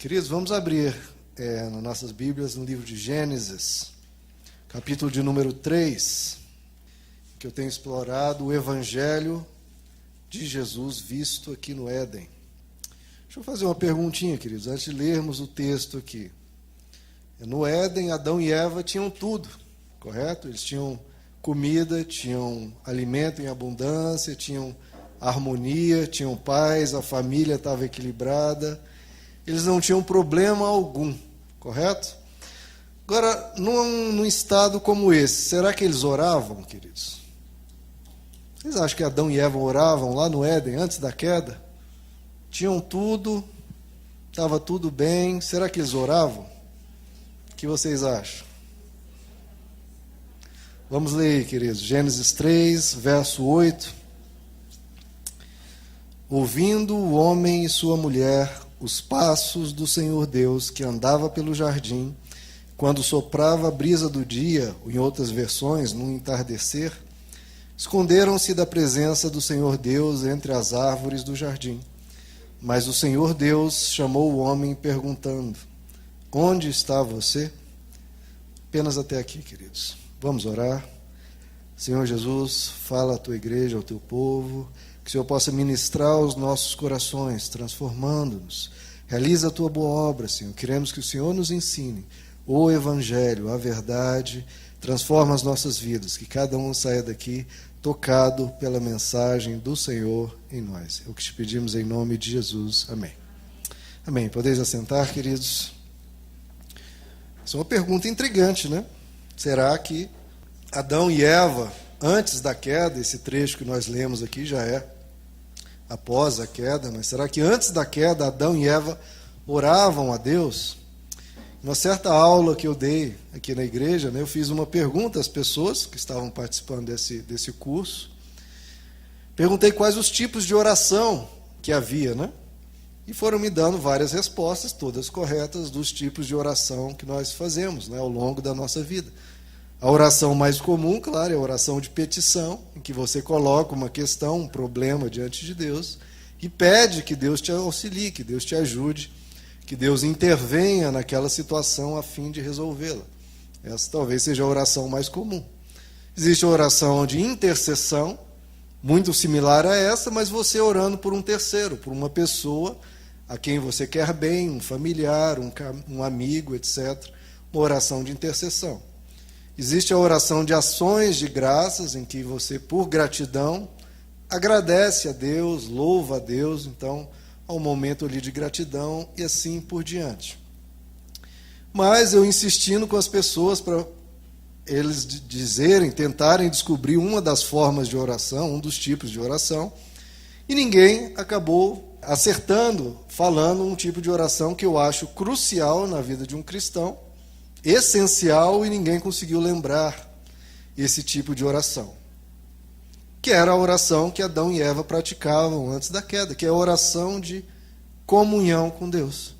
Queridos, vamos abrir nas nossas Bíblias no livro de Gênesis, capítulo de número 3, que eu tenho explorado o Evangelho de Jesus visto aqui no Éden. Deixa eu fazer uma perguntinha, queridos, antes de lermos o texto aqui. No Éden, Adão e Eva tinham tudo, correto? Eles tinham comida, tinham alimento em abundância, tinham harmonia, tinham paz, a família estava equilibrada. Eles não tinham problema algum, correto? Agora, num estado como esse, será que eles oravam, queridos? Vocês acham que Adão e Eva oravam lá no Éden, antes da queda? Tinham tudo, estava tudo bem, será que eles oravam? O que vocês acham? Vamos ler aí, queridos, Gênesis 3, verso 8. Ouvindo o homem e sua mulher os passos do Senhor Deus, que andava pelo jardim, quando soprava a brisa do dia, ou em outras versões, no entardecer, esconderam-se da presença do Senhor Deus entre as árvores do jardim. Mas o Senhor Deus chamou o homem perguntando: onde está você? Apenas até aqui, queridos. Vamos orar. Senhor Jesus, fala à tua igreja, ao teu povo, que o Senhor possa ministrar aos nossos corações, transformando-nos. Realiza a tua boa obra, Senhor. Queremos que o Senhor nos ensine o Evangelho, a verdade, transforma as nossas vidas, que cada um saia daqui tocado pela mensagem do Senhor em nós. É o que te pedimos em nome de Jesus. Amém. Amém. Podeis assentar, queridos? Essa é uma pergunta intrigante, né? Será que Adão e Eva, antes da queda, esse trecho que nós lemos aqui já é após a queda, mas será que antes da queda Adão e Eva oravam a Deus? Uma certa aula que eu dei aqui na igreja, né, eu fiz uma pergunta às pessoas que estavam participando desse curso. Perguntei quais os tipos de oração que havia, né? E foram me dando várias respostas, todas corretas, dos tipos de oração que nós fazemos, né, ao longo da nossa vida. A oração mais comum, claro, é a oração de petição, em que você coloca uma questão, um problema diante de Deus e pede que Deus te auxilie, que Deus te ajude, que Deus intervenha naquela situação a fim de resolvê-la. Essa talvez seja a oração mais comum. Existe a oração de intercessão, muito similar a essa, mas você orando por um terceiro, por uma pessoa a quem você quer bem, um familiar, um amigo, etc. Uma oração de intercessão. Existe a oração de ações de graças, em que você, por gratidão, agradece a Deus, louva a Deus, então, há um momento ali de gratidão e assim por diante. Mas eu insistindo com as pessoas para eles dizerem, tentarem descobrir uma das formas de oração, um dos tipos de oração, e ninguém acabou acertando, falando um tipo de oração que eu acho crucial na vida de um cristão, essencial, e ninguém conseguiu lembrar esse tipo de oração, que era a oração que Adão e Eva praticavam antes da queda, que é a oração de comunhão com Deus,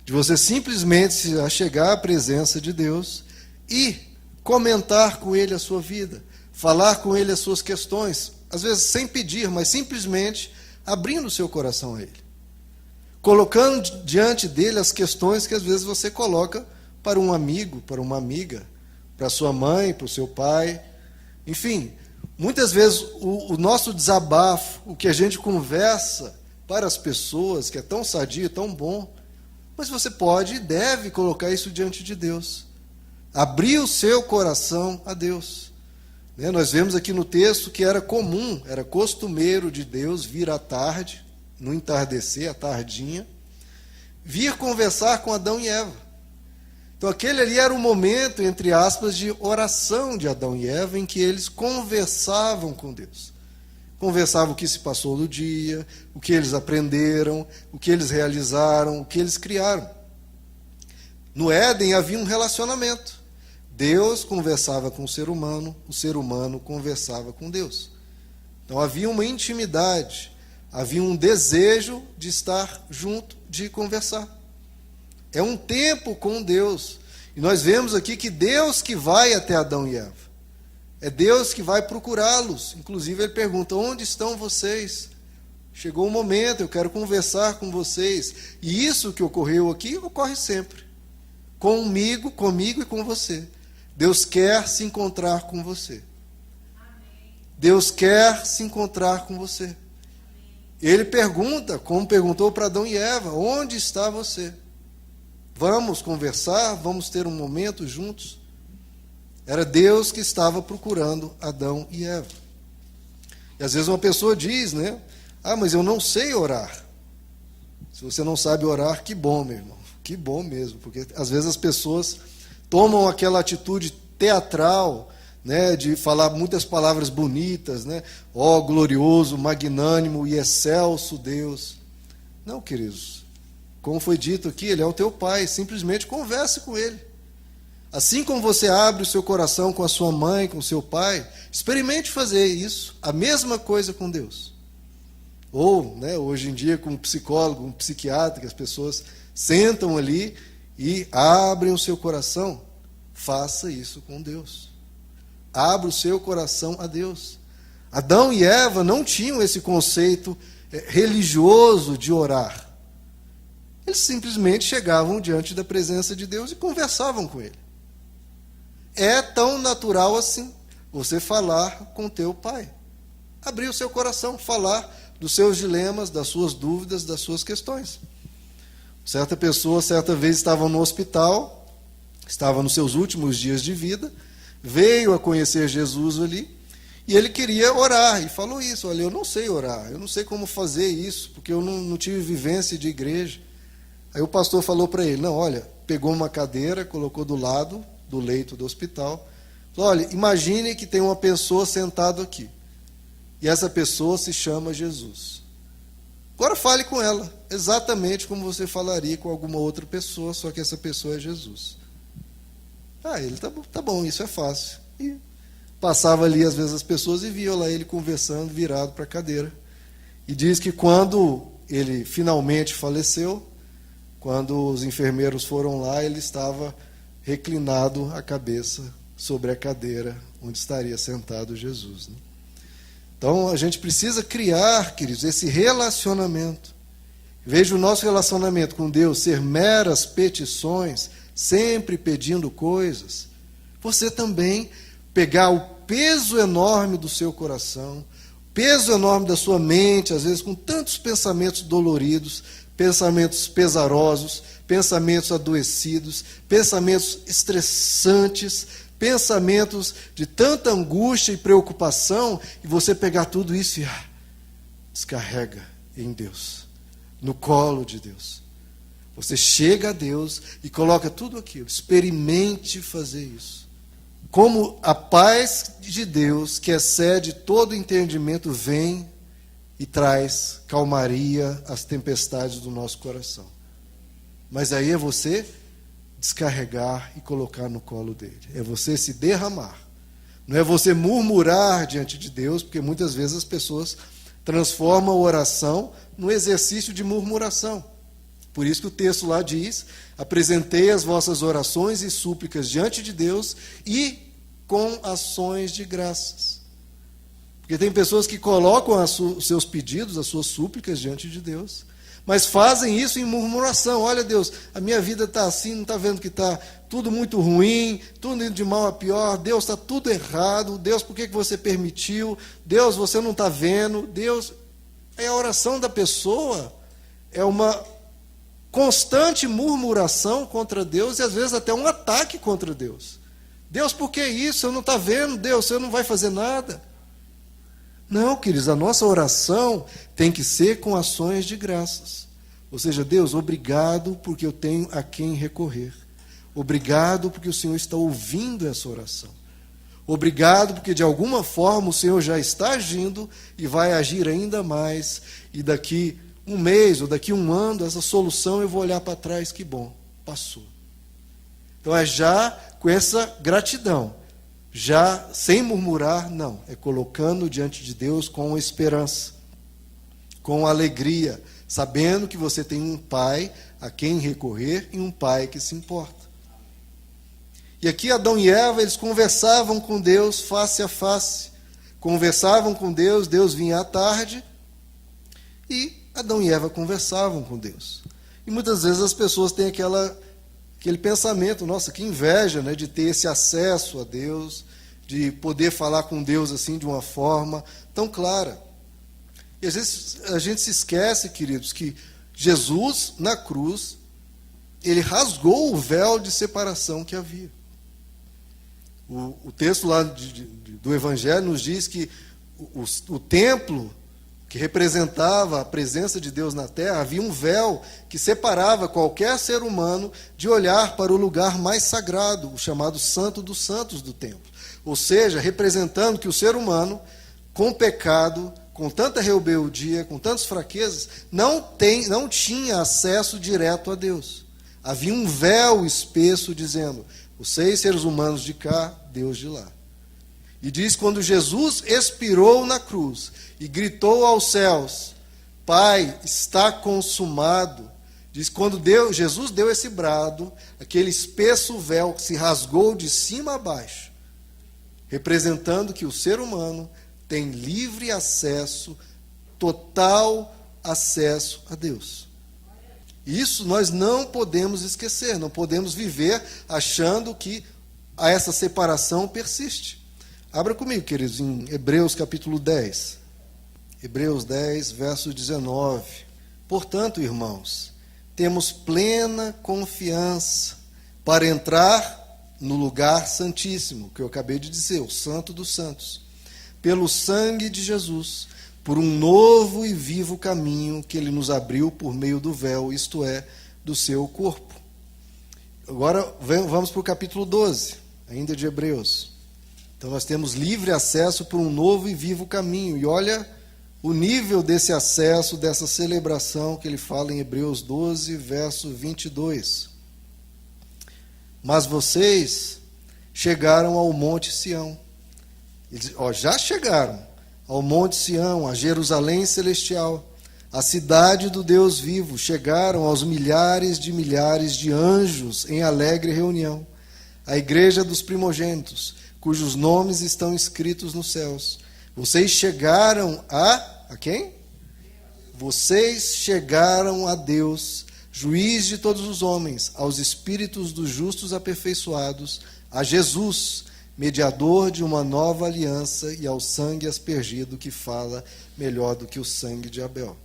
de você simplesmente se chegar à presença de Deus e comentar com Ele a sua vida, falar com Ele as suas questões, às vezes sem pedir, mas simplesmente abrindo o seu coração a Ele, colocando diante dele as questões que às vezes você coloca para um amigo, para uma amiga, para sua mãe, para o seu pai. Enfim, muitas vezes o nosso desabafo, o que a gente conversa para as pessoas, que é tão sadio, tão bom, mas você pode e deve colocar isso diante de Deus. Abrir o seu coração a Deus. Nós vemos aqui no texto que era comum, era costumeiro de Deus vir à tarde, no entardecer, à tardinha, vir conversar com Adão e Eva. Então aquele ali era o momento, entre aspas, de oração de Adão e Eva, em que eles conversavam com Deus. Conversavam o que se passou no dia, o que eles aprenderam, o que eles realizaram, o que eles criaram. No Éden havia um relacionamento. Deus conversava com o ser humano conversava com Deus. Então havia uma intimidade, havia um desejo de estar junto, de conversar. É um tempo com Deus. E nós vemos aqui que Deus que vai até Adão e Eva. É Deus que vai procurá-los. Inclusive ele pergunta: onde estão vocês? chegou o momento, eu quero conversar com vocês. E isso que ocorreu aqui, ocorre sempre. Comigo e com você. Deus quer se encontrar com você. Deus quer se encontrar com você. Ele pergunta, como perguntou para Adão e Eva, onde está você? Vamos conversar, vamos ter um momento juntos? Era Deus que estava procurando Adão e Eva. E às vezes uma pessoa diz, né? Mas eu não sei orar. Se você não sabe orar, que bom, meu irmão. Que bom mesmo, porque às vezes as pessoas tomam aquela atitude teatral, né, de falar muitas palavras bonitas, né? Ó, glorioso, magnânimo e excelso Deus. Não, queridos. Como foi dito aqui, Ele é o teu Pai. Simplesmente converse com Ele. Assim como você abre o seu coração com a sua mãe, com o seu pai, experimente fazer isso. A mesma coisa com Deus. Ou, né, hoje em dia, com um psicólogo, um psiquiatra, que as pessoas sentam ali e abrem o seu coração. Faça isso com Deus. Abra o seu coração a Deus. Adão e Eva não tinham esse conceito religioso de orar. Eles simplesmente chegavam diante da presença de Deus e conversavam com Ele. É tão natural assim, você falar com teu pai. Abrir o seu coração, falar dos seus dilemas, das suas dúvidas, das suas questões. Certa pessoa, certa vez, estava no hospital, estava nos seus últimos dias de vida, veio a conhecer Jesus ali, e ele queria orar, e falou isso: olha, eu não sei orar, eu não sei como fazer isso, porque eu não tive vivência de igreja. Aí o pastor falou para ele: não, olha, pegou uma cadeira, colocou do lado do leito do hospital, falou: olha, imagine que tem uma pessoa sentada aqui, e essa pessoa se chama Jesus. Agora fale com ela, exatamente como você falaria com alguma outra pessoa, só que essa pessoa é Jesus. Ele, tá bom, isso é fácil. E passava ali, às vezes, as pessoas e viam lá ele conversando, virado para a cadeira. E diz que quando ele finalmente faleceu, quando os enfermeiros foram lá, ele estava reclinado a cabeça sobre a cadeira onde estaria sentado Jesus, né? Então, a gente precisa criar, queridos, esse relacionamento. Veja o nosso relacionamento com Deus ser meras petições, sempre pedindo coisas. Você também pegar o peso enorme do seu coração, peso enorme da sua mente, às vezes com tantos pensamentos doloridos, pensamentos pesarosos, pensamentos adoecidos, pensamentos estressantes, pensamentos de tanta angústia e preocupação, e você pegar tudo isso e descarrega em Deus, no colo de Deus. Você chega a Deus e coloca tudo aquilo. Experimente fazer isso. Como a paz de Deus, que excede todo entendimento, vem e traz calmaria às tempestades do nosso coração. Mas aí é você descarregar e colocar no colo dele. É você se derramar. Não é você murmurar diante de Deus, porque muitas vezes as pessoas transformam a oração no exercício de murmuração. Por isso que o texto lá diz: apresentei as vossas orações e súplicas diante de Deus e com ações de graças. Porque tem pessoas que colocam os seus pedidos, as suas súplicas diante de Deus, mas fazem isso em murmuração. Olha, Deus, a minha vida está assim, não está vendo que está tudo muito ruim, tudo indo de mal a pior, Deus, está tudo errado, Deus, por que você permitiu? Deus, você não está vendo? Deus, a oração da pessoa é uma constante murmuração contra Deus e às vezes até um ataque contra Deus. Deus, por que isso? Você não está vendo? Deus, você não vai fazer nada? Não, queridos, a nossa oração tem que ser com ações de graças. Ou seja, Deus, obrigado porque eu tenho a quem recorrer. Obrigado porque o Senhor está ouvindo essa oração. Obrigado porque de alguma forma o Senhor já está agindo e vai agir ainda mais. E daqui um mês ou daqui um ano, essa solução eu vou olhar para trás, que bom, passou. Então é já com essa gratidão. Já sem murmurar, não. É colocando diante de Deus com esperança, com alegria, sabendo que você tem um pai a quem recorrer e um pai que se importa. E aqui Adão e Eva, eles conversavam com Deus face a face. Conversavam com Deus, Deus vinha à tarde E Adão e Eva conversavam com Deus. E muitas vezes as pessoas têm aquele pensamento, nossa, que inveja, né, de ter esse acesso a Deus, de poder falar com Deus assim de uma forma tão clara. E às vezes a gente se esquece, queridos, que Jesus, na cruz, ele rasgou o véu de separação que havia. O texto lá do Evangelho nos diz que o templo, que representava a presença de Deus na terra, havia um véu que separava qualquer ser humano de olhar para o lugar mais sagrado, o chamado Santo dos Santos do templo. Ou seja, representando que o ser humano, com pecado, com tanta rebeldia, com tantas fraquezas, não tinha acesso direto a Deus. Havia um véu espesso dizendo, vocês seres humanos de cá, Deus de lá. E diz, quando Jesus expirou na cruz e gritou aos céus, Pai, está consumado. Diz, quando Jesus deu esse brado, aquele espesso véu se rasgou de cima a baixo, representando que o ser humano tem livre acesso, total acesso a Deus. Isso nós não podemos esquecer, não podemos viver achando que essa separação persiste. Abra comigo, queridos, em Hebreus capítulo 10. Hebreus 10, verso 19. Portanto, irmãos, temos plena confiança para entrar no lugar santíssimo, que eu acabei de dizer, o Santo dos Santos, pelo sangue de Jesus, por um novo e vivo caminho que ele nos abriu por meio do véu, isto é, do seu corpo. Agora vamos para o capítulo 12, ainda de Hebreus. Então nós temos livre acesso por um novo e vivo caminho. E olha o nível desse acesso, dessa celebração que ele fala em Hebreus 12, verso 22. Mas vocês chegaram ao Monte Sião. Eles, já chegaram ao Monte Sião, a Jerusalém celestial, a cidade do Deus vivo. Chegaram aos milhares de anjos em alegre reunião, a igreja dos primogênitos, cujos nomes estão escritos nos céus. Vocês chegaram a quem? Vocês chegaram a Deus, juiz de todos os homens, aos espíritos dos justos aperfeiçoados, a Jesus, mediador de uma nova aliança, e ao sangue aspergido que fala melhor do que o sangue de Abel.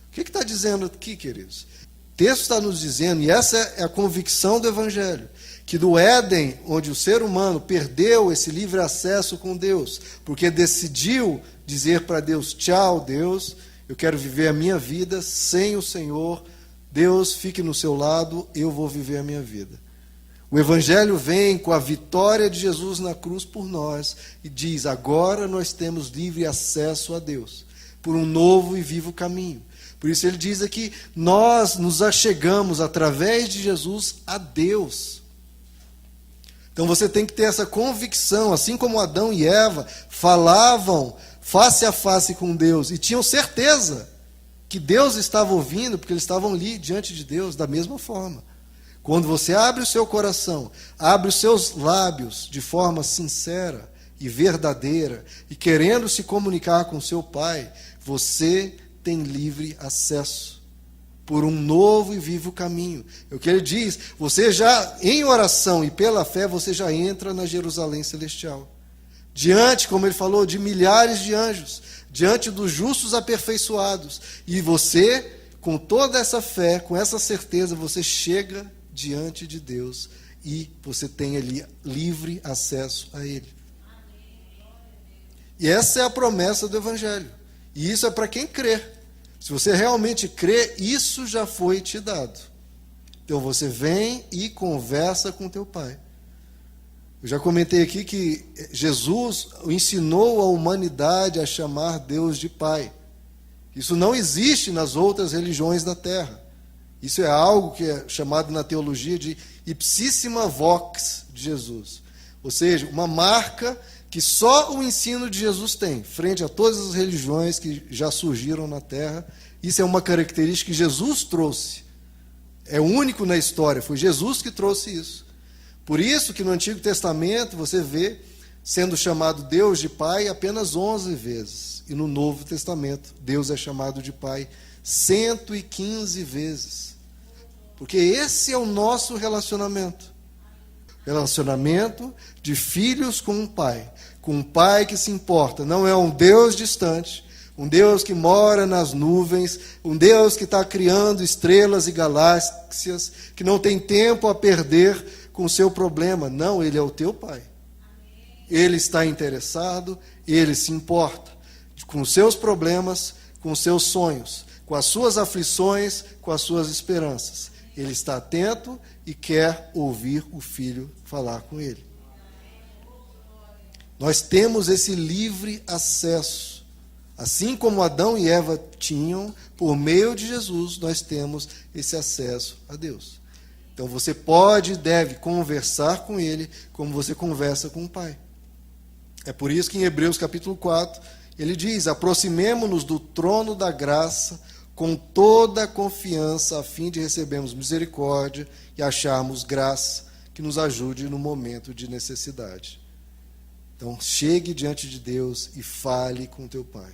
O que está dizendo aqui, queridos? O texto está nos dizendo, e essa é a convicção do Evangelho, que do Éden, onde o ser humano perdeu esse livre acesso com Deus, porque decidiu dizer para Deus, tchau, Deus, eu quero viver a minha vida sem o Senhor, Deus, fique no seu lado, eu vou viver a minha vida. O Evangelho vem com a vitória de Jesus na cruz por nós e diz, agora nós temos livre acesso a Deus, por um novo e vivo caminho. Por isso ele diz aqui, nós nos achegamos através de Jesus a Deus. Então você tem que ter essa convicção, assim como Adão e Eva falavam face a face com Deus e tinham certeza que Deus estava ouvindo, porque eles estavam ali diante de Deus da mesma forma. Quando você abre o seu coração, abre os seus lábios de forma sincera e verdadeira, e querendo se comunicar com seu Pai, você tem livre acesso por um novo e vivo caminho. É o que ele diz, você já, em oração e pela fé, você já entra na Jerusalém celestial. Diante, como ele falou, de milhares de anjos, diante dos justos aperfeiçoados. E você, com toda essa fé, com essa certeza, você chega diante de Deus e você tem ali livre acesso a Ele. E essa é a promessa do Evangelho. E isso é para quem crê. Se você realmente crê, isso já foi te dado. Então você vem e conversa com teu Pai. Eu já comentei aqui que Jesus ensinou a humanidade a chamar Deus de Pai. Isso não existe nas outras religiões da Terra. Isso é algo que é chamado na teologia de ipsissima vox de Jesus. Ou seja, uma marca que só o ensino de Jesus tem, frente a todas as religiões que já surgiram na Terra. Isso é uma característica que Jesus trouxe. É único na história, foi Jesus que trouxe isso. Por isso que no Antigo Testamento você vê sendo chamado Deus de Pai apenas 11 vezes. E no Novo Testamento, Deus é chamado de Pai 115 vezes. Porque esse é o nosso relacionamento. Relacionamento de filhos com um pai que se importa. Não é um Deus distante, um Deus que mora nas nuvens, um Deus que está criando estrelas e galáxias, que não tem tempo a perder com o seu problema. Não, Ele é o teu pai. Ele está interessado, Ele se importa com os seus problemas, com os seus sonhos, com as suas aflições, com as suas esperanças. Ele está atento e quer ouvir o filho falar com ele. Nós temos esse livre acesso. Assim como Adão e Eva tinham, por meio de Jesus, nós temos esse acesso a Deus. Então você pode e deve conversar com ele como você conversa com o Pai. É por isso que em Hebreus capítulo 4, ele diz: aproximemo-nos do trono da graça com toda a confiança, a fim de recebermos misericórdia e acharmos graça que nos ajude no momento de necessidade. Então, chegue diante de Deus e fale com teu Pai.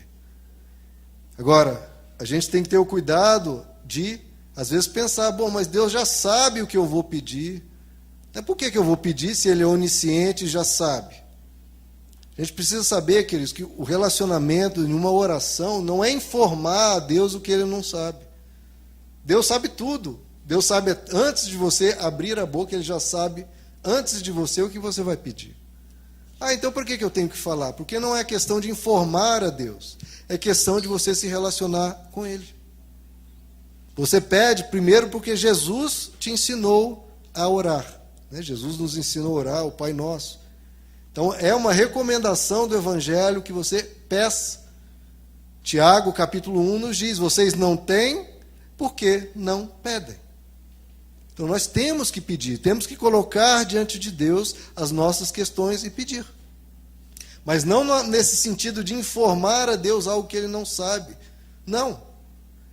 Agora, a gente tem que ter o cuidado de, às vezes, pensar, bom, mas Deus já sabe o que eu vou pedir. Por que eu vou pedir se Ele é onisciente e já sabe? A gente precisa saber, queridos, que o relacionamento em uma oração não é informar a Deus o que Ele não sabe. Deus sabe tudo. Deus sabe, antes de você abrir a boca, Ele já sabe, antes de você, o que você vai pedir. Então por que eu tenho que falar? Porque não é questão de informar a Deus. É questão de você se relacionar com Ele. Você pede primeiro porque Jesus te ensinou a orar. Jesus nos ensinou a orar, o Pai Nosso. Então, é uma recomendação do Evangelho que você peça. Tiago, capítulo 1, nos diz: vocês não têm porque não pedem. Então, nós temos que pedir, temos que colocar diante de Deus as nossas questões e pedir. Mas não nesse sentido de informar a Deus algo que Ele não sabe. Não.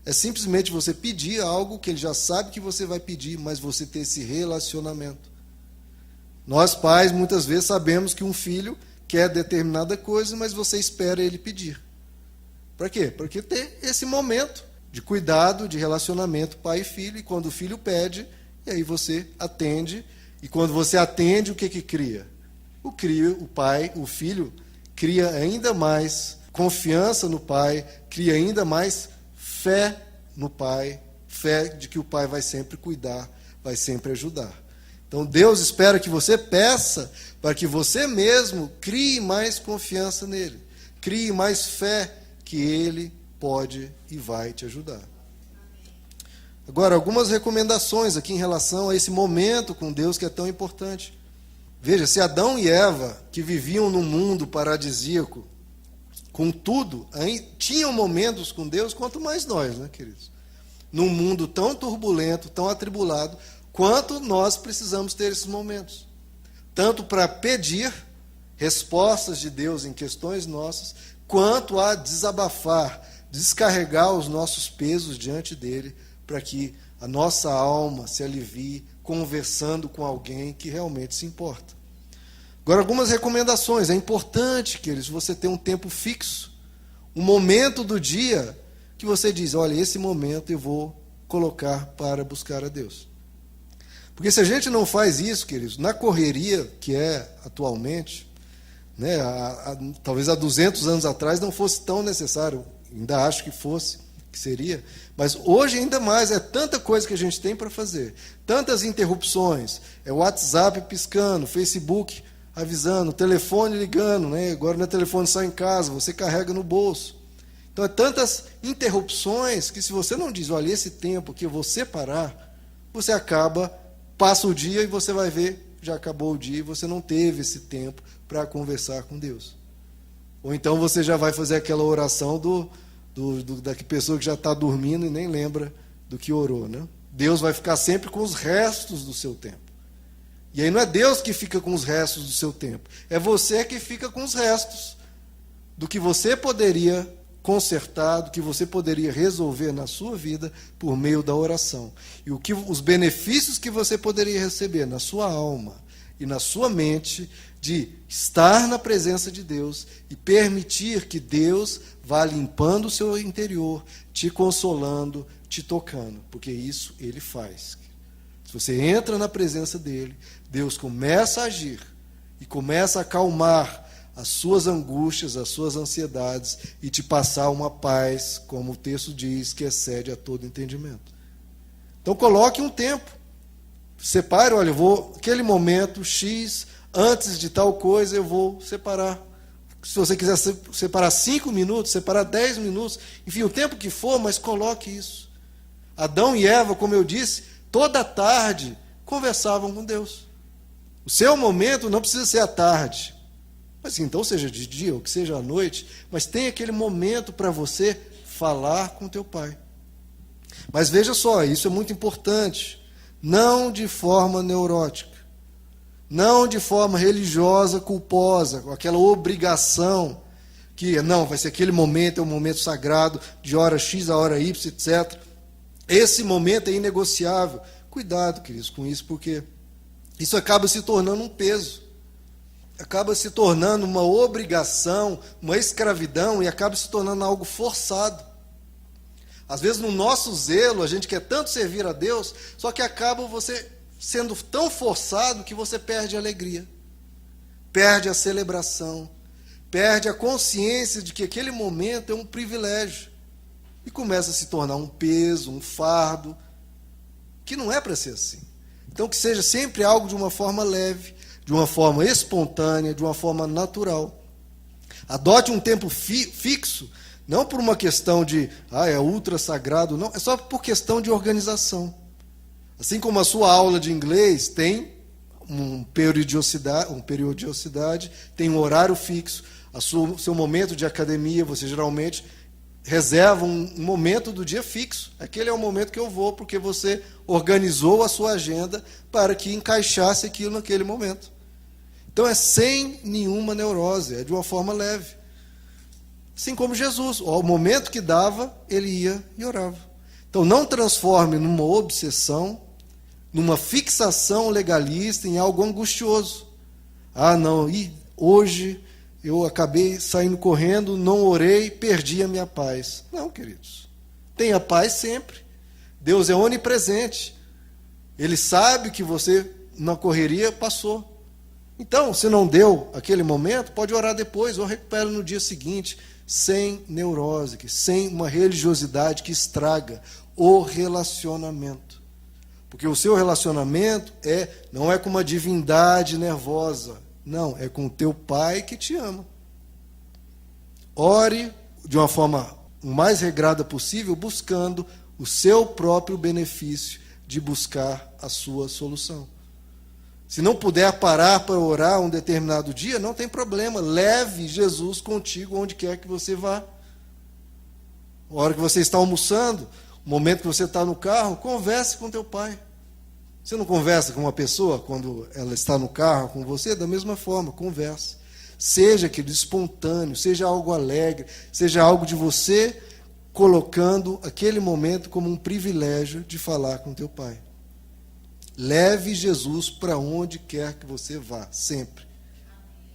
É simplesmente você pedir algo que Ele já sabe que você vai pedir, mas você ter esse relacionamento. Nós, pais, muitas vezes sabemos que um filho quer determinada coisa, mas você espera ele pedir. Para quê? Porque ter esse momento de cuidado, de relacionamento pai e filho, e quando o filho pede, e aí você atende, e quando você atende, o que cria? O pai, o filho, cria ainda mais confiança no pai, cria ainda mais fé no pai, fé de que o pai vai sempre cuidar, vai sempre ajudar. Então, Deus espera que você peça para que você mesmo crie mais confiança nele, crie mais fé que ele pode e vai te ajudar. Agora, algumas recomendações aqui em relação a esse momento com Deus que é tão importante. Veja, se Adão e Eva, que viviam num mundo paradisíaco, com tudo, tinham momentos com Deus, quanto mais nós, queridos? Num mundo tão turbulento, tão atribulado, quanto nós precisamos ter esses momentos. Tanto para pedir respostas de Deus em questões nossas, quanto a desabafar, descarregar os nossos pesos diante dele, para que a nossa alma se alivie conversando com alguém que realmente se importa. Agora, algumas recomendações. É importante, queridos, você ter um tempo fixo, um momento do dia que você diz: olha, esse momento eu vou colocar para buscar a Deus. Porque se a gente não faz isso, queridos, na correria que é atualmente, talvez há 200 anos atrás não fosse tão necessário, ainda acho que fosse, que seria, mas hoje ainda mais, é tanta coisa que a gente tem para fazer, tantas interrupções, é o WhatsApp piscando, Facebook avisando, telefone ligando, agora não é telefone só em casa, você carrega no bolso. Então é tantas interrupções que se você não diz, olha, esse tempo que eu vou separar, você passa o dia e você vai ver, já acabou o dia e você não teve esse tempo para conversar com Deus. Ou então você já vai fazer aquela oração da pessoa que já está dormindo e nem lembra do que orou. Deus vai ficar sempre com os restos do seu tempo. E aí não é Deus que fica com os restos do seu tempo, é você que fica com os restos do que você poderia consertar, do que você poderia resolver na sua vida por meio da oração. E os benefícios que você poderia receber na sua alma e na sua mente de estar na presença de Deus e permitir que Deus vá limpando o seu interior, te consolando, te tocando, porque isso Ele faz. Se você entra na presença dEle, Deus começa a agir e começa a acalmar as suas angústias, as suas ansiedades e te passar uma paz, como o texto diz, que excede a todo entendimento. Então coloque um tempo. Separe, olha, eu vou, aquele momento X, antes de tal coisa, eu vou separar. Se você quiser separar 5 minutos, separar 10 minutos, enfim, o tempo que for, mas coloque isso. Adão e Eva, como eu disse, toda tarde conversavam com Deus. O seu momento não precisa ser à tarde. Mas então seja de dia ou que seja à noite, mas tem aquele momento para você falar com teu pai. Mas veja só, isso é muito importante. Não de forma neurótica, não de forma religiosa, culposa, com aquela obrigação que, não, vai ser aquele momento, é um momento sagrado, de hora X a hora Y, etc. Esse momento é inegociável. Cuidado, queridos, com isso, porque isso acaba se tornando um peso, acaba se tornando uma obrigação, uma escravidão, e acaba se tornando algo forçado. Às vezes, no nosso zelo, a gente quer tanto servir a Deus, só que acaba você sendo tão forçado que você perde a alegria, perde a celebração, perde a consciência de que aquele momento é um privilégio, e começa a se tornar um peso, um fardo, que não é para ser assim. Então, que seja sempre algo de uma forma leve, de uma forma espontânea, de uma forma natural. Adote um tempo fixo, não por uma questão de, é ultra sagrado, não, é só por questão de organização. Assim como a sua aula de inglês tem uma periodicidade, tem um horário fixo, o seu momento de academia, você geralmente reserva um momento do dia fixo. Aquele é o momento que eu vou, porque você organizou a sua agenda para que encaixasse aquilo naquele momento. Então é sem nenhuma neurose, é de uma forma leve. Assim como Jesus, ao momento que dava, ele ia e orava. Então não transforme numa obsessão, numa fixação legalista, em algo angustioso. Não, hoje eu acabei saindo correndo, não orei, perdi a minha paz. Não, queridos. Tenha paz sempre. Deus é onipresente. Ele sabe que você, na correria, passou. Então, se não deu aquele momento, pode orar depois, ou recupera no dia seguinte, sem neurose, sem uma religiosidade que estraga o relacionamento. Porque o seu relacionamento não é com uma divindade nervosa, não, é com o teu pai que te ama. Ore de uma forma o mais regrada possível, buscando o seu próprio benefício de buscar a sua solução. Se não puder parar para orar um determinado dia, não tem problema, leve Jesus contigo onde quer que você vá. A hora que você está almoçando, o momento que você está no carro, converse com teu pai. Você não conversa com uma pessoa quando ela está no carro com você? Da mesma forma, converse. Seja aquilo espontâneo, seja algo alegre, seja algo de você colocando aquele momento como um privilégio de falar com teu pai. Leve Jesus para onde quer que você vá, sempre.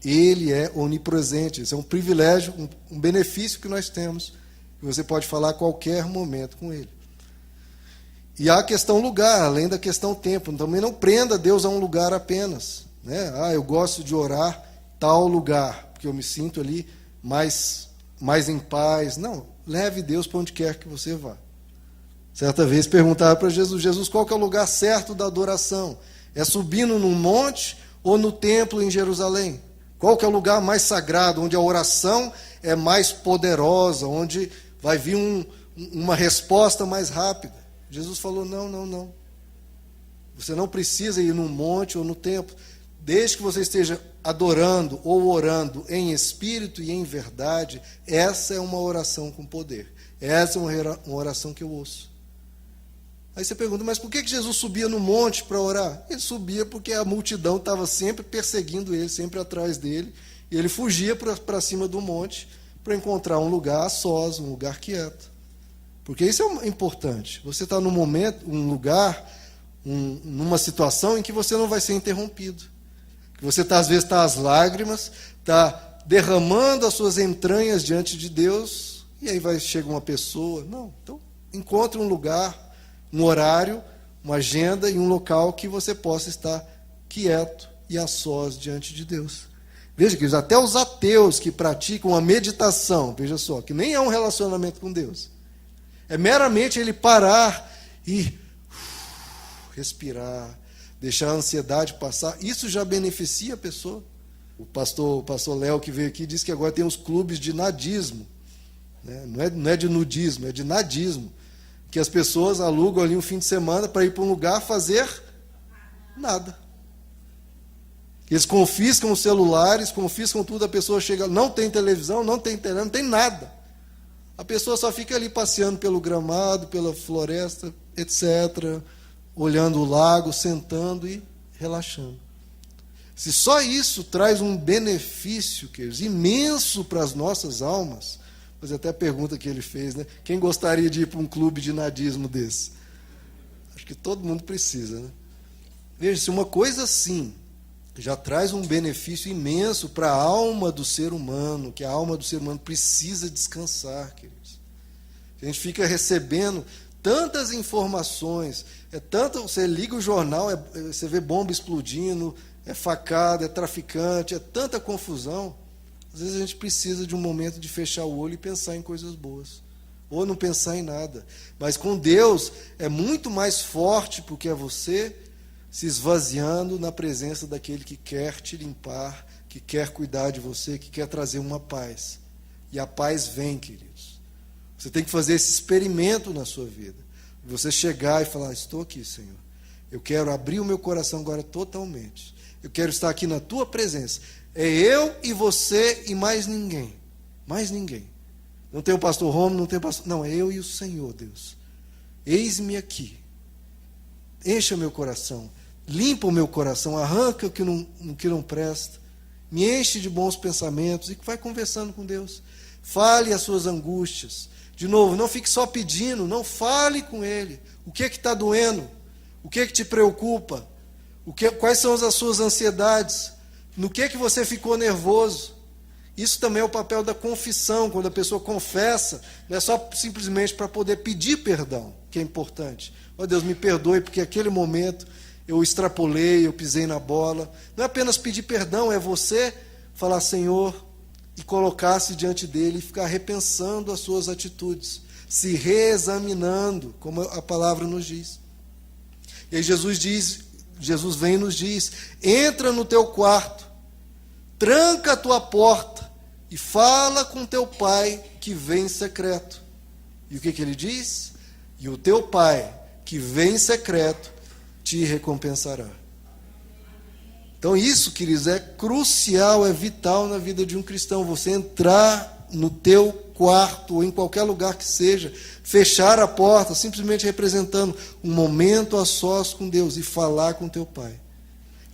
Ele é onipresente, isso é um privilégio, um benefício que nós temos, que você pode falar a qualquer momento com ele. E há a questão lugar, além da questão tempo. Também não prenda Deus a um lugar apenas, né? Eu gosto de orar tal lugar, porque eu me sinto ali mais em paz. Não, leve Deus para onde quer que você vá. Certa vez perguntaram para Jesus, qual que é o lugar certo da adoração? É subindo num monte ou no templo em Jerusalém? Qual que é o lugar mais sagrado, onde a oração é mais poderosa, onde vai vir uma resposta mais rápida? Jesus falou, não. Você não precisa ir num monte ou no templo. Desde que você esteja adorando ou orando em espírito e em verdade, essa é uma oração com poder. Essa é uma oração que eu ouço. Aí você pergunta, mas por que Jesus subia no monte para orar? Ele subia porque a multidão estava sempre perseguindo ele, sempre atrás dele, e ele fugia para cima do monte para encontrar um lugar a sós, um lugar quieto. Porque isso é importante. Você está num momento, um lugar, numa situação em que você não vai ser interrompido. Você às vezes está às lágrimas, está derramando as suas entranhas diante de Deus, e aí chega uma pessoa. Não, então encontre um lugar, um horário, uma agenda e um local que você possa estar quieto e a sós diante de Deus. Veja que até os ateus que praticam a meditação, veja só, que nem é um relacionamento com Deus, é meramente ele parar e respirar, deixar a ansiedade passar. Isso já beneficia a pessoa. O pastor Léo, que veio aqui, disse que agora tem uns clubes de nadismo, né? Não é de nudismo, é de nadismo, que as pessoas alugam ali um fim de semana para ir para um lugar fazer nada. Eles confiscam os celulares, confiscam tudo, a pessoa chega, não tem televisão, não tem internet, não tem nada. A pessoa só fica ali passeando pelo gramado, pela floresta, etc., olhando o lago, sentando e relaxando. Se só isso traz um benefício, queridos, imenso para as nossas almas, mas até a pergunta que ele fez, né? Quem gostaria de ir para um clube de nadismo desse? Acho que todo mundo precisa, né? Veja, se uma coisa assim já traz um benefício imenso para a alma do ser humano, que a alma do ser humano precisa descansar, queridos. A gente fica recebendo tantas informações, você liga o jornal, você vê bomba explodindo, é facada, é traficante, é tanta confusão. Às vezes a gente precisa de um momento de fechar o olho e pensar em coisas boas, ou não pensar em nada. Mas com Deus é muito mais forte, porque é você se esvaziando na presença daquele que quer te limpar, que quer cuidar de você, que quer trazer uma paz. E a paz vem, queridos. Você tem que fazer esse experimento na sua vida. Você chegar e falar, estou aqui, Senhor. Eu quero abrir o meu coração agora totalmente. Eu quero estar aqui na tua presença. É eu e você e mais ninguém. Mais ninguém. Não tem o pastor Romo, não tem o pastor... Não, é eu e o Senhor, Deus. Eis-me aqui. Encha meu coração. Limpa o meu coração, arranca o que não presta, me enche de bons pensamentos e vai conversando com Deus. Fale as suas angústias. De novo, não fique só pedindo, não, fale com Ele. O que é que está doendo? O que é que te preocupa? Quais são as suas ansiedades? No que é que você ficou nervoso? Isso também é o papel da confissão, quando a pessoa confessa, não é só simplesmente para poder pedir perdão, que é importante. Ó Deus, me perdoe, porque aquele momento eu extrapolei, eu pisei na bola. Não é apenas pedir perdão, é você falar, Senhor, e colocar-se diante dele e ficar repensando as suas atitudes, se reexaminando, como a palavra nos diz. E aí Jesus vem e nos diz, entra no teu quarto, tranca a tua porta e fala com teu pai que vem em secreto. E o que ele diz? E o teu pai que vem em secreto te recompensará. Então isso, queridos, é crucial, é vital na vida de um cristão. Você entrar no teu quarto ou em qualquer lugar que seja, fechar a porta, simplesmente representando um momento a sós com Deus e falar com teu pai.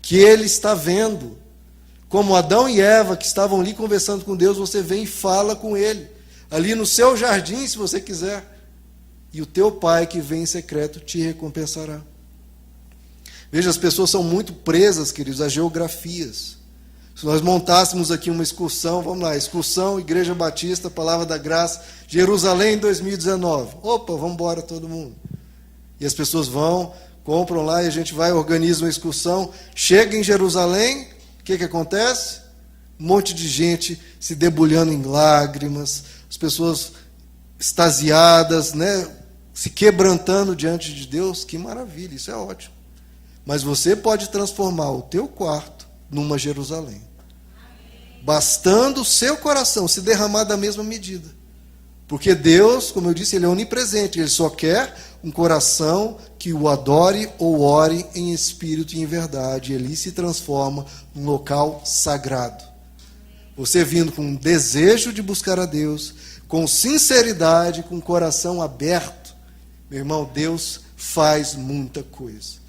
Que ele está vendo. Como Adão e Eva que estavam ali conversando com Deus, você vem e fala com ele. Ali no seu jardim, se você quiser. E o teu pai que vem em secreto te recompensará. Veja, as pessoas são muito presas, queridos, a geografias. Se nós montássemos aqui uma excursão, vamos lá, excursão, Igreja Batista, Palavra da Graça, Jerusalém 2019. Opa, vamos embora todo mundo. E as pessoas vão, compram lá e a gente vai, organiza uma excursão, chega em Jerusalém, o que acontece? Um monte de gente se debulhando em lágrimas, as pessoas extasiadas, né, se quebrantando diante de Deus. Que maravilha, isso é ótimo. Mas você pode transformar o teu quarto numa Jerusalém. Bastando o seu coração se derramar da mesma medida. Porque Deus, como eu disse, Ele é onipresente. Ele só quer um coração que o adore ou ore em espírito e em verdade. Ele se transforma num local sagrado. Você vindo com um desejo de buscar a Deus, com sinceridade, com o coração aberto, meu irmão, Deus faz muita coisa.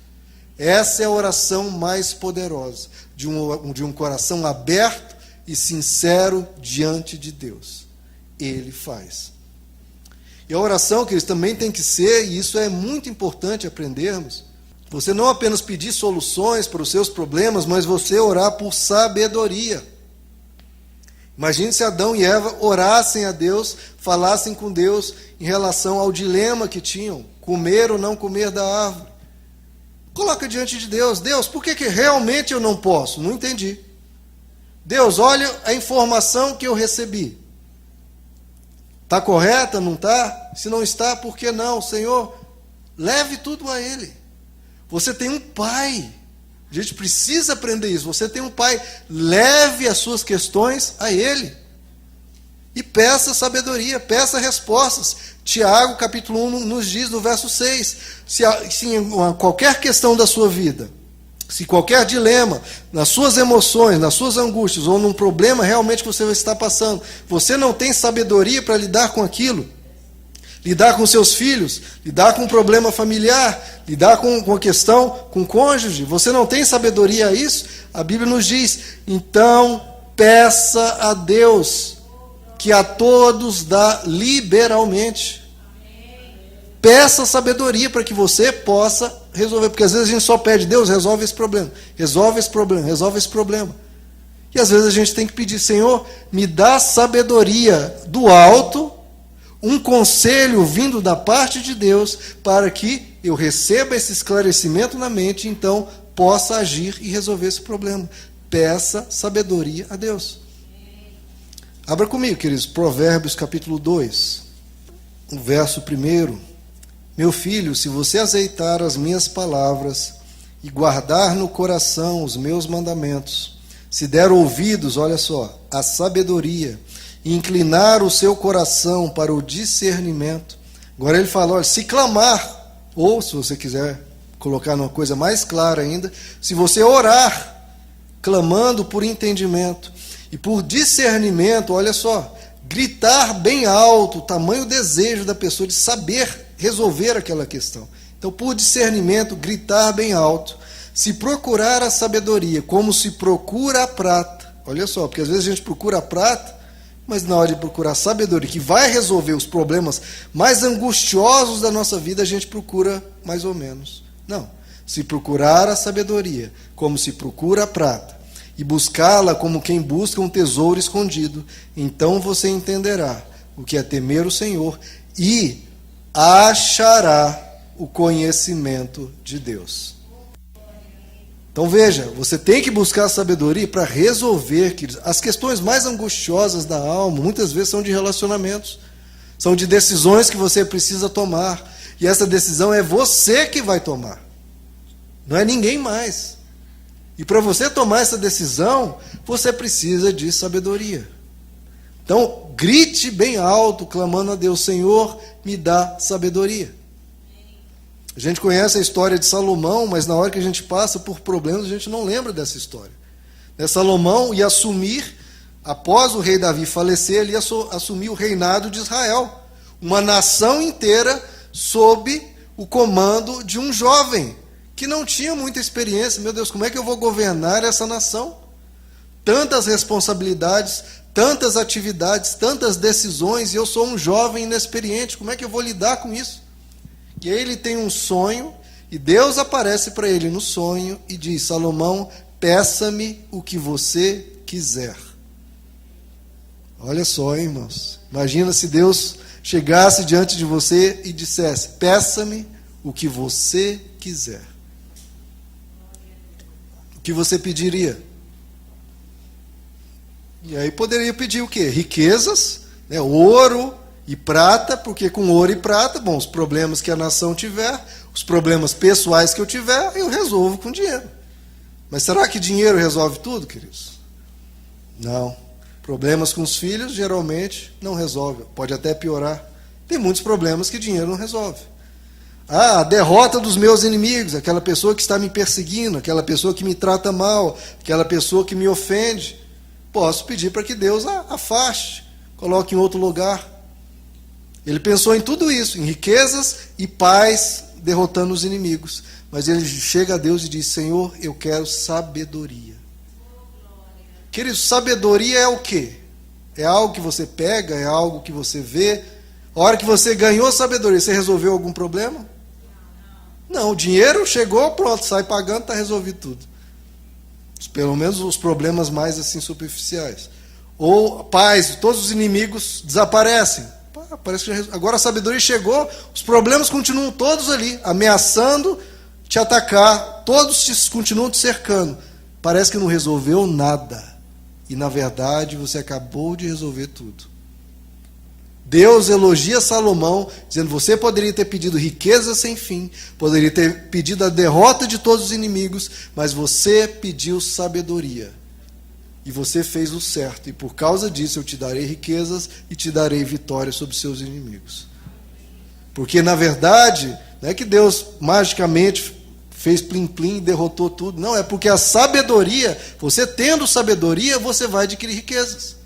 Essa é a oração mais poderosa, de um coração aberto e sincero diante de Deus. Ele faz. E a oração, que eles também tem que ser, e isso é muito importante aprendermos, Você não apenas pedir soluções para os seus problemas, mas você orar por sabedoria. Imagine se Adão e Eva orassem a Deus, falassem com Deus em relação ao dilema que tinham, comer ou não comer da árvore. Coloca diante de Deus: Deus, por que realmente eu não posso? Não entendi. Deus, olha a informação que eu recebi. Está correta? Não está? Se não está, por que não? Senhor, leve tudo a Ele. Você tem um pai. A gente precisa aprender isso. Você tem um pai. Leve as suas questões a Ele. E peça sabedoria, peça respostas. Tiago, capítulo 1, nos diz no verso 6. Se em qualquer questão da sua vida, se qualquer dilema, nas suas emoções, nas suas angústias, ou num problema realmente que você está passando, você não tem sabedoria para lidar com aquilo, lidar com seus filhos, lidar com um problema familiar, lidar com a questão com o cônjuge, você não tem sabedoria a isso, a Bíblia nos diz: então peça a Deus, que a todos dá liberalmente. Peça sabedoria para que você possa resolver, porque às vezes a gente só pede: Deus, resolve esse problema, resolve esse problema, resolve esse problema. E às vezes a gente tem que pedir: Senhor, me dá sabedoria do alto, um conselho vindo da parte de Deus, para que eu receba esse esclarecimento na mente e então possa agir e resolver esse problema. Peça sabedoria a Deus. Abra comigo, queridos, Provérbios capítulo 2, o verso 1. Meu filho, se você aceitar as minhas palavras e guardar no coração os meus mandamentos, se der ouvidos, olha só, à sabedoria, e inclinar o seu coração para o discernimento. Agora ele fala: olha, se clamar, ou se você quiser colocar numa coisa mais clara ainda, se você orar, clamando por entendimento e por discernimento, olha só, gritar bem alto, o tamanho desejo da pessoa de saber resolver aquela questão. Então, por discernimento, gritar bem alto, se procurar a sabedoria como se procura a prata. Olha só, porque às vezes a gente procura a prata, mas na hora de procurar a sabedoria, que vai resolver os problemas mais angustiosos da nossa vida, a gente procura mais ou menos. Não. Se procurar a sabedoria como se procura a prata, e buscá-la como quem busca um tesouro escondido, então você entenderá o que é temer o Senhor e achará o conhecimento de Deus. Então veja, você tem que buscar a sabedoria para resolver, queridos, as questões mais angustiosas da alma. Muitas vezes são de relacionamentos, são de decisões que você precisa tomar, e essa decisão é você que vai tomar, não é ninguém mais. E para você tomar essa decisão, você precisa de sabedoria. Então, grite bem alto, clamando a Deus: Senhor, me dá sabedoria. A gente conhece a história de Salomão, mas na hora que a gente passa por problemas, a gente não lembra dessa história. Salomão ia assumir, após o rei Davi falecer, ele ia assumir o reinado de Israel. Uma nação inteira sob o comando de um jovem, que não tinha muita experiência. Meu Deus, como é que eu vou governar essa nação? Tantas responsabilidades, tantas atividades, tantas decisões, e eu sou um jovem inexperiente, como é que eu vou lidar com isso? E aí ele tem um sonho, e Deus aparece para ele no sonho e diz: Salomão, peça-me o que você quiser. Olha só, hein, irmãos. Imagina se Deus chegasse diante de você e dissesse: peça-me o que você quiser. O que você pediria? E aí poderia pedir o quê? Riquezas, né? Ouro e prata, porque com ouro e prata, bom, os problemas que a nação tiver, os problemas pessoais que eu tiver, eu resolvo com dinheiro. Mas será que dinheiro resolve tudo, queridos? Não. Problemas com os filhos, geralmente, não resolve. Pode até piorar. Tem muitos problemas que dinheiro não resolve. A derrota dos meus inimigos, aquela pessoa que está me perseguindo, aquela pessoa que me trata mal, aquela pessoa que me ofende, posso pedir para que Deus afaste, coloque em outro lugar. Ele pensou em tudo isso, em riquezas e paz, derrotando os inimigos. Mas ele chega a Deus e diz: Senhor, eu quero sabedoria. Queridos, sabedoria é o quê? É algo que você pega, é algo que você vê. A hora que você ganhou sabedoria, você resolveu algum problema? Não, o dinheiro chegou, pronto, sai pagando, está resolvido tudo. Pelo menos os problemas mais assim superficiais. Ou paz, todos os inimigos desaparecem. Parece que agora a sabedoria chegou, os problemas continuam todos ali, ameaçando te atacar, todos continuam te cercando. Parece que não resolveu nada. E na verdade você acabou de resolver tudo. Deus elogia Salomão, dizendo: você poderia ter pedido riqueza sem fim, poderia ter pedido a derrota de todos os inimigos, mas você pediu sabedoria. E você fez o certo, e por causa disso eu te darei riquezas e te darei vitória sobre seus inimigos. Porque na verdade, não é que Deus magicamente fez plim-plim e derrotou tudo. Não, é porque a sabedoria, você tendo sabedoria, você vai adquirir riquezas.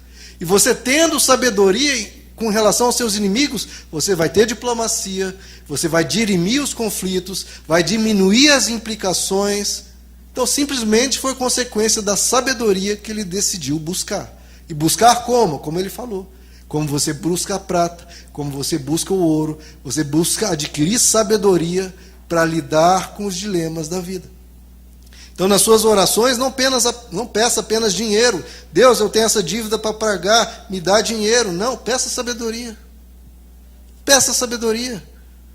E você tendo sabedoria com relação aos seus inimigos, você vai ter diplomacia, você vai dirimir os conflitos, vai diminuir as implicações. Então, simplesmente foi consequência da sabedoria que ele decidiu buscar. E buscar como? Como ele falou. Como você busca a prata, como você busca o ouro, você busca adquirir sabedoria para lidar com os dilemas da vida. Então, nas suas orações, não peça apenas dinheiro. Deus, eu tenho essa dívida para pagar, me dá dinheiro. Não, peça sabedoria. Peça sabedoria.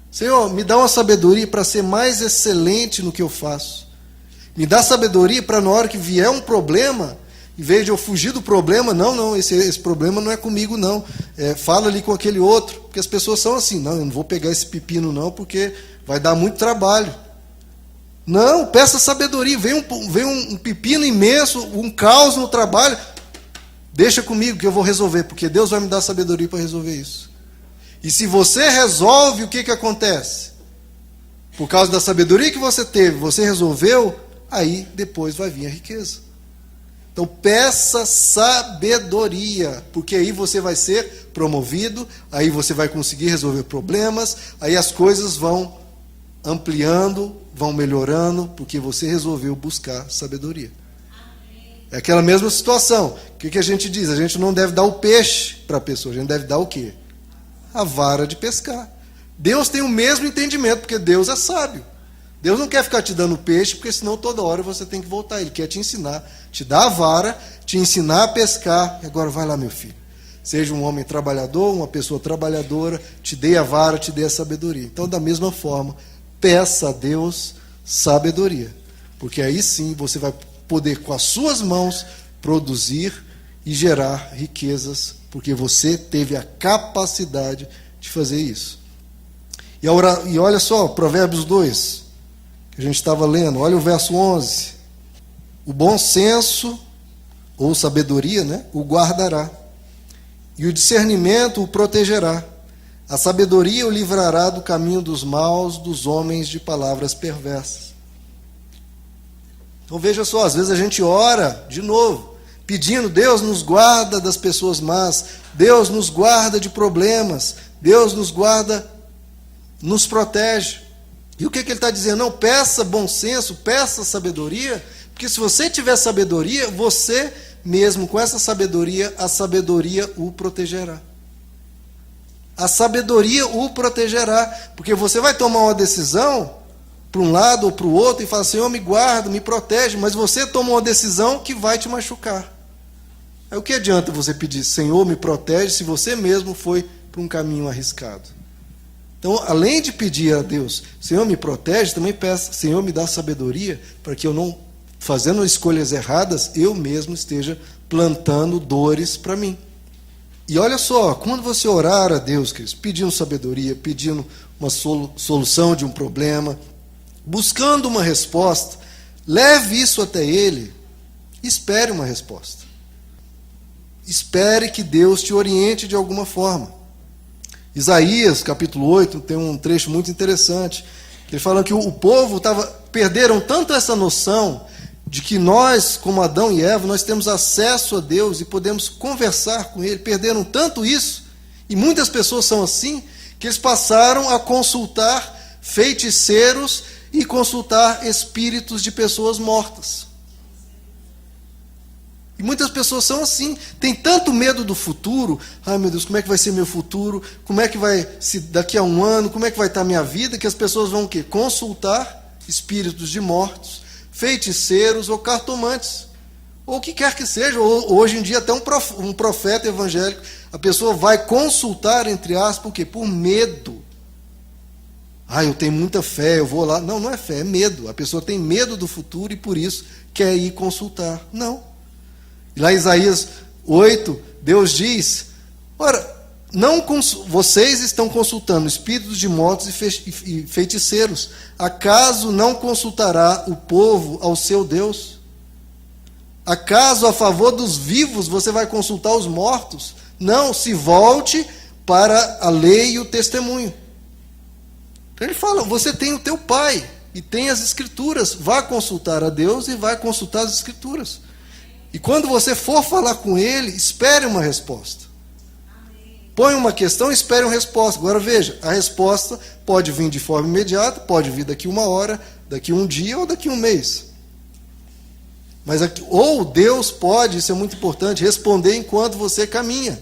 Senhor, me dá uma sabedoria para ser mais excelente no que eu faço. Me dá sabedoria para na hora que vier um problema, em vez de eu fugir do problema, não, esse problema não é comigo, não. Fala ali com aquele outro. Porque as pessoas são assim: não, eu não vou pegar esse pepino, não, porque vai dar muito trabalho. Não, peça sabedoria. Vem um pepino imenso, um caos no trabalho. Deixa comigo que eu vou resolver, porque Deus vai me dar sabedoria para resolver isso. E se você resolve, o que acontece? Por causa da sabedoria que você teve, você resolveu, aí depois vai vir a riqueza. Então peça sabedoria, porque aí você vai ser promovido, aí você vai conseguir resolver problemas, aí as coisas vão ampliando, vão melhorando, porque você resolveu buscar sabedoria. É aquela mesma situação. O que a gente diz? A gente não deve dar o peixe para a pessoa, a gente deve dar o quê? A vara de pescar. Deus tem o mesmo entendimento, porque Deus é sábio. Deus não quer ficar te dando peixe, porque senão toda hora você tem que voltar. Ele quer te ensinar, te dar a vara, te ensinar a pescar. E agora vai lá, meu filho. Seja um homem trabalhador, uma pessoa trabalhadora, te dei a vara, te dei a sabedoria. Então, da mesma forma, peça a Deus sabedoria. Porque aí sim você vai poder, com as suas mãos, produzir e gerar riquezas, porque você teve a capacidade de fazer isso. E olha só, Provérbios 2, que a gente estava lendo, olha o verso 11. O bom senso, ou sabedoria, o guardará, e o discernimento o protegerá. A sabedoria o livrará do caminho dos maus, dos homens de palavras perversas. Então veja só, às vezes a gente ora de novo, pedindo: Deus nos guarda das pessoas más, Deus nos guarda de problemas, Deus nos guarda, nos protege. E o que ele está dizendo? Não, peça bom senso, peça sabedoria, porque se você tiver sabedoria, você mesmo com essa sabedoria, a sabedoria o protegerá. A sabedoria o protegerá, porque você vai tomar uma decisão para um lado ou para o outro e fala: Senhor, me guarda, me protege, mas você toma uma decisão que vai te machucar. Aí o que adianta você pedir: Senhor, me protege, se você mesmo foi para um caminho arriscado? Então, além de pedir a Deus: Senhor, me protege, também peça: Senhor, me dá sabedoria, para que eu não, fazendo escolhas erradas, eu mesmo esteja plantando dores para mim. E olha só, quando você orar a Deus, queridos, pedindo sabedoria, pedindo uma solução de um problema, buscando uma resposta, leve isso até Ele, espere uma resposta. Espere que Deus te oriente de alguma forma. Isaías, capítulo 8, tem um trecho muito interessante, que ele fala que o povo perderam tanto essa noção de que nós, como Adão e Eva, nós temos acesso a Deus e podemos conversar com Ele. Perderam tanto isso, e muitas pessoas são assim, que eles passaram a consultar feiticeiros e consultar espíritos de pessoas mortas. E muitas pessoas são assim, tem tanto medo do futuro. Ai meu Deus, como é que vai ser meu futuro? Como é que vai, se daqui a um ano, como é que vai estar a minha vida? Que as pessoas vão o quê? Consultar espíritos de mortos, feiticeiros ou cartomantes. Ou o que quer que seja, ou, hoje em dia até um profeta evangélico, a pessoa vai consultar, entre aspas, por quê? Por medo. Ah, eu tenho muita fé, eu vou lá. Não, não é fé, é medo. A pessoa tem medo do futuro e por isso quer ir consultar. Não. E lá em Isaías 8, Deus diz, ora, vocês estão consultando espíritos de mortos e feiticeiros. Acaso não consultará o povo ao seu Deus? Acaso a favor dos vivos você vai consultar os mortos? Não, se volte para a lei e o testemunho. Então ele fala, você tem o teu pai e tem as escrituras, vá consultar a Deus e vai consultar as escrituras. E quando você for falar com ele, espere uma resposta. Põe uma questão e espere uma resposta. Agora veja, a resposta pode vir de forma imediata, pode vir daqui uma hora, daqui um dia ou daqui um mês. Mas ou Deus pode, isso é muito importante, responder enquanto você caminha.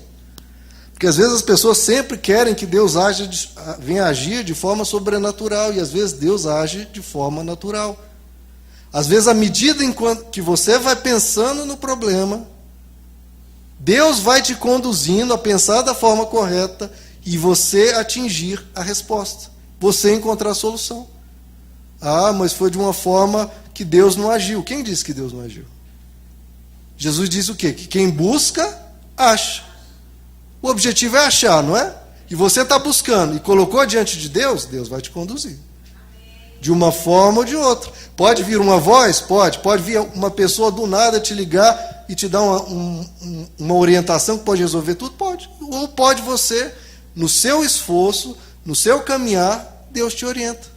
Porque às vezes as pessoas sempre querem que Deus venha agir de forma sobrenatural, e às vezes Deus age de forma natural. Às vezes, à medida que você vai pensando no problema, Deus vai te conduzindo a pensar da forma correta e você atingir a resposta. Você encontrar a solução. Ah, mas foi de uma forma que Deus não agiu. Quem disse que Deus não agiu? Jesus disse o quê? Que quem busca, acha. O objetivo é achar, não é? E você está buscando e colocou diante de Deus, Deus vai te conduzir. De uma forma ou de outra. Pode vir uma voz? Pode. Pode vir uma pessoa do nada te ligar e te dar uma orientação que pode resolver tudo? Pode. Ou pode você, no seu esforço, no seu caminhar, Deus te orienta.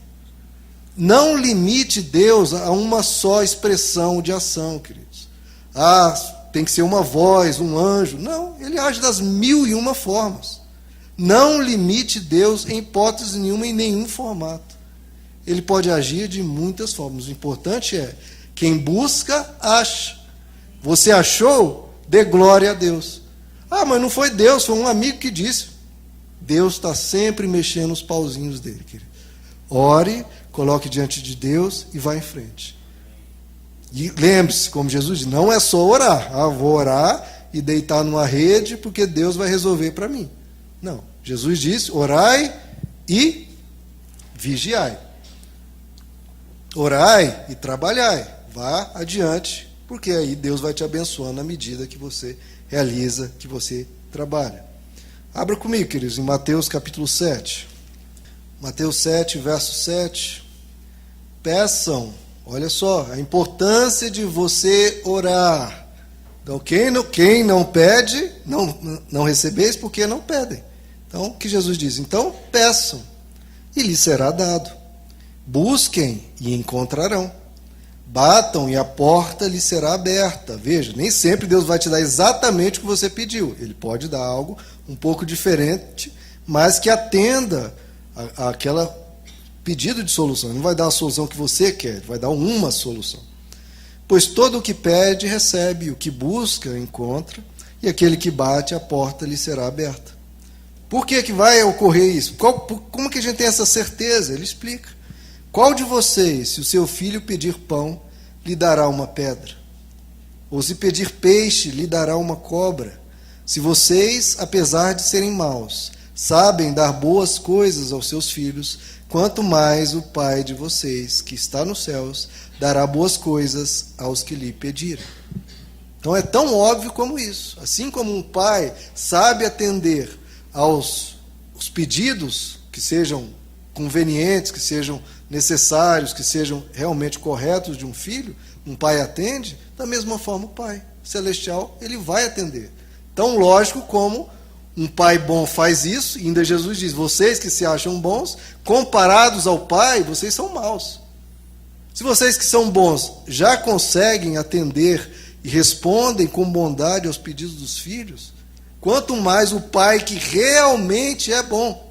Não limite Deus a uma só expressão de ação, queridos. Ah, tem que ser uma voz, um anjo. Não, ele age das 1001 formas. Não limite Deus em hipótese nenhuma, em nenhum formato. Ele pode agir de muitas formas. O importante é, quem busca, acha. Você achou? Dê glória a Deus. Ah, mas não foi Deus, foi um amigo que disse. Deus está sempre mexendo os pauzinhos dele, querido. Ore, coloque diante de Deus e vá em frente. E lembre-se, como Jesus disse, não é só orar. Ah, vou orar e deitar numa rede porque Deus vai resolver para mim. Não. Jesus disse, orai e vigiai. Orai e trabalhai. Vá adiante, porque aí Deus vai te abençoando à medida que você realiza, que você trabalha. Abra comigo, queridos, em Mateus capítulo 7. Mateus 7, verso 7. Peçam, olha só, a importância de você orar. Então, quem não pede, não recebeis porque não pedem. Então, o que Jesus diz? Então, peçam, e lhes será dado. Busquem e encontrarão. Batam e a porta lhes será aberta. Veja, nem sempre Deus vai te dar exatamente o que você pediu. Ele pode dar algo um pouco diferente, mas que atenda àquele pedido de solução. Ele não vai dar a solução que você quer, ele vai dar uma solução. Pois todo o que pede, recebe, o que busca, encontra, e aquele que bate, a porta lhe será aberta. Por que vai ocorrer isso? Como que a gente tem essa certeza? Ele explica. Qual de vocês, se o seu filho pedir pão, lhe dará uma pedra? Ou se pedir peixe, lhe dará uma cobra? Se vocês, apesar de serem maus, sabem dar boas coisas aos seus filhos, quanto mais o Pai de vocês, que está nos céus, dará boas coisas aos que lhe pedirem. Então é tão óbvio como isso. Assim como um pai sabe atender aos pedidos que sejam convenientes, que sejam necessários, que sejam realmente corretos de um filho, um pai atende, da mesma forma o Pai Celestial, ele vai atender. Tão lógico como um pai bom faz isso, e ainda Jesus diz, vocês que se acham bons, comparados ao Pai, vocês são maus. Se vocês que são bons já conseguem atender e respondem com bondade aos pedidos dos filhos, quanto mais o Pai que realmente é bom.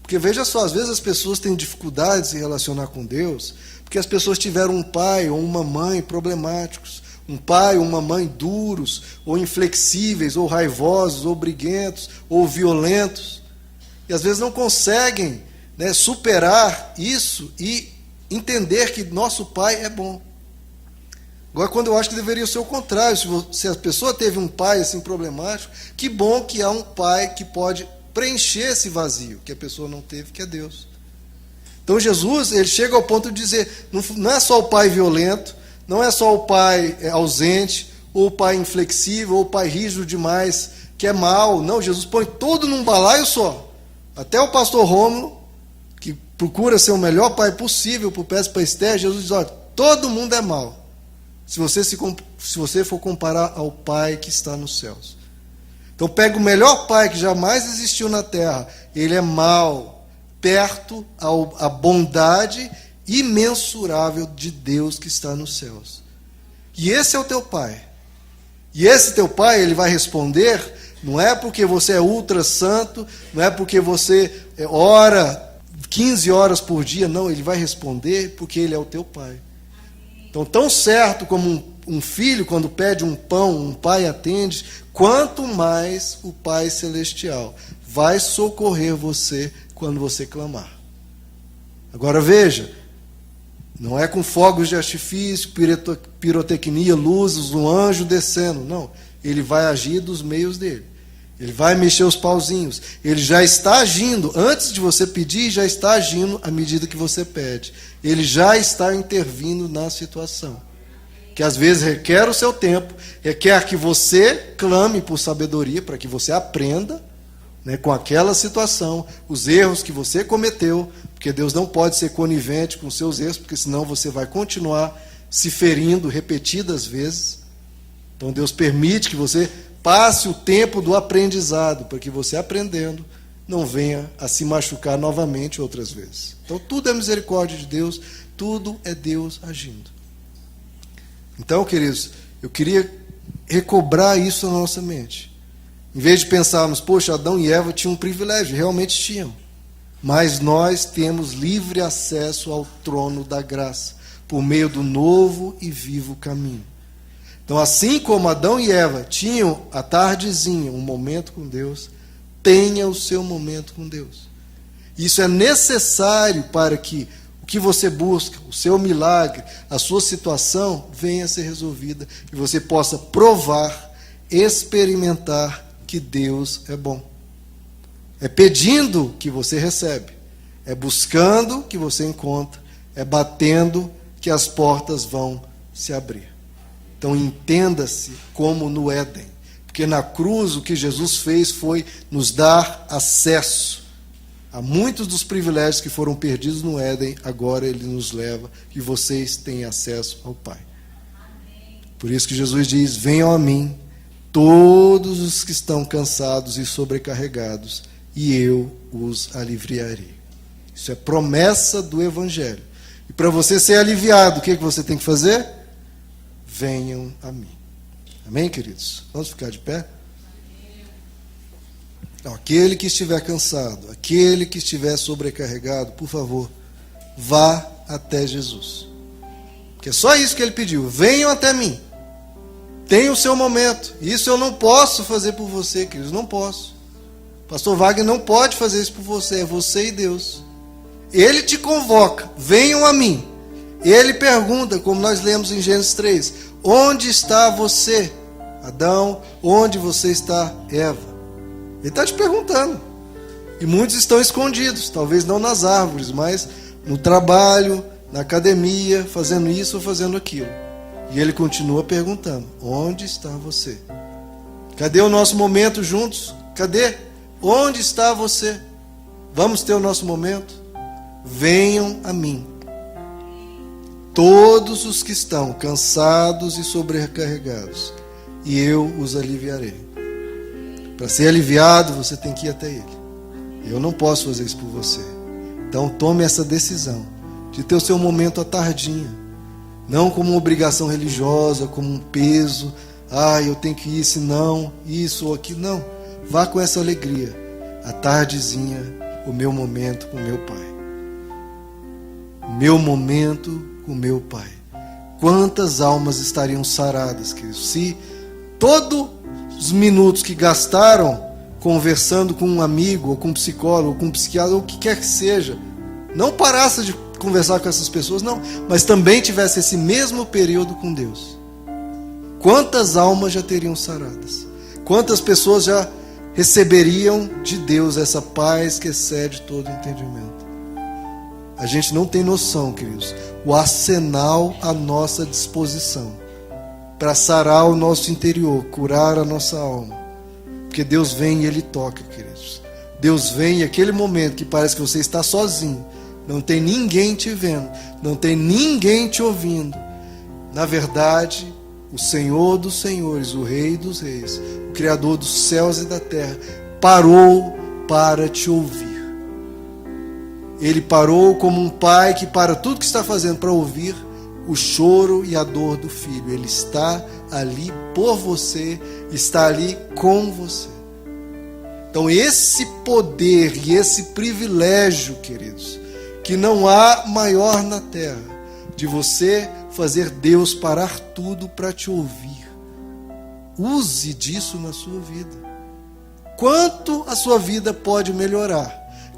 Porque veja só, às vezes as pessoas têm dificuldade de se relacionar com Deus, porque as pessoas tiveram um pai ou uma mãe problemáticos, um pai ou uma mãe duros, ou inflexíveis, ou raivosos, ou briguentos, ou violentos. E às vezes não conseguem, né, superar isso e entender que nosso pai é bom. Agora, quando eu acho que deveria ser o contrário, se a pessoa teve um pai assim problemático, que bom que há um pai que pode preencher esse vazio que a pessoa não teve, que é Deus. Então Jesus, ele chega ao ponto de dizer, não é só o pai violento, não é só o pai ausente, ou o pai inflexível, ou o pai rígido demais, que é mau. Não, Jesus põe tudo num balaio só. Até o pastor Rômulo, que procura ser o melhor pai possível para o Péssimo para Esther, Jesus diz, olha, todo mundo é mau. Se você for comparar ao pai que está nos céus. Então pega o melhor pai que jamais existiu na terra, ele é mau, perto à bondade imensurável de Deus que está nos céus. E esse é o teu pai. E esse teu pai, ele vai responder, não é porque você é ultra santo, não é porque você ora 15 horas por dia, não, ele vai responder porque ele é o teu pai. Então, tão certo como um filho, quando pede um pão, um pai atende, quanto mais o Pai Celestial vai socorrer você quando você clamar. Agora veja, não é com fogos de artifício, pirotecnia, luzes, um anjo descendo, não. Ele vai agir dos meios dele. Ele vai mexer os pauzinhos. Ele já está agindo, antes de você pedir, já está agindo à medida que você pede. Ele já está intervindo na situação. Que às vezes requer o seu tempo, requer que você clame por sabedoria, para que você aprenda, né, com aquela situação, os erros que você cometeu, porque Deus não pode ser conivente com os seus erros, porque senão você vai continuar se ferindo repetidas vezes. Então Deus permite que você passe o tempo do aprendizado, para que você, aprendendo, não venha a se machucar novamente outras vezes. Então tudo é misericórdia de Deus, tudo é Deus agindo. Então, queridos, eu queria recobrar isso na nossa mente. Em vez de pensarmos, poxa, Adão e Eva tinham um privilégio, realmente tinham. Mas nós temos livre acesso ao trono da graça, por meio do novo e vivo caminho. Então, assim como Adão e Eva tinham à tardezinha um momento com Deus, tenha o seu momento com Deus. Isso é necessário para que o que você busca, o seu milagre, a sua situação venha a ser resolvida e você possa provar, experimentar que Deus é bom. É pedindo que você recebe, é buscando que você encontra, é batendo que as portas vão se abrir. Então entenda-se como no Éden, porque na cruz o que Jesus fez foi nos dar acesso a muitos dos privilégios que foram perdidos no Éden. Agora Ele nos leva e vocês têm acesso ao Pai. Por isso que Jesus diz, venham a mim todos os que estão cansados e sobrecarregados, e eu os aliviarei. Isso é promessa do Evangelho. E para você ser aliviado, o que você tem que fazer? Venham a mim. Amém, queridos? Vamos ficar de pé? Então, aquele que estiver cansado, aquele que estiver sobrecarregado, por favor, vá até Jesus. Porque é só isso que ele pediu. Venham até mim. Tenha o seu momento. Isso eu não posso fazer por você, queridos. Não posso. Pastor Wagner não pode fazer isso por você. É você e Deus. Ele te convoca. Venham a mim. Ele pergunta, como nós lemos em Gênesis 3, onde está você, Adão? Onde você está, Eva? Ele está te perguntando. E muitos estão escondidos, talvez não nas árvores, mas no trabalho, na academia, fazendo isso ou fazendo aquilo. E ele continua perguntando, onde está você? Cadê o nosso momento juntos? Cadê? Onde está você? Vamos ter o nosso momento? Venham a mim. Todos os que estão cansados e sobrecarregados, e eu os aliviarei. Para ser aliviado, você tem que ir até Ele. Eu não posso fazer isso por você. Então tome essa decisão de ter o seu momento à tardinha, não como uma obrigação religiosa, como um peso. Eu tenho que ir, senão isso ou aquilo. Não, vá com essa alegria. À tardezinha, o meu momento com meu Pai. Meu momento com meu Pai. quantas almas estariam saradas, queridos, se todos os minutos que gastaram conversando com um amigo, ou com um psicólogo, ou com um psiquiatra, ou o que quer que seja, não parasse de conversar com essas pessoas, não, mas também tivesse esse mesmo período com Deus. Quantas almas já teriam saradas? Quantas pessoas já receberiam de Deus essa paz que excede todo entendimento? A gente não tem noção, queridos, o arsenal à nossa disposição para sarar o nosso interior, curar a nossa alma. Porque Deus vem e Ele toca, queridos. Deus vem e aquele momento que parece que você está sozinho, não tem ninguém te vendo, não tem ninguém te ouvindo. Na verdade, o Senhor dos Senhores, o Rei dos Reis, o Criador dos céus e da terra, parou para te ouvir. Ele parou como um pai que para tudo que está fazendo para ouvir o choro e a dor do filho. Ele está ali por você, está ali com você. Então esse poder e esse privilégio, queridos, que não há maior na terra, de você fazer Deus parar tudo para te ouvir. Use disso na sua vida. Quanto a sua vida pode melhorar,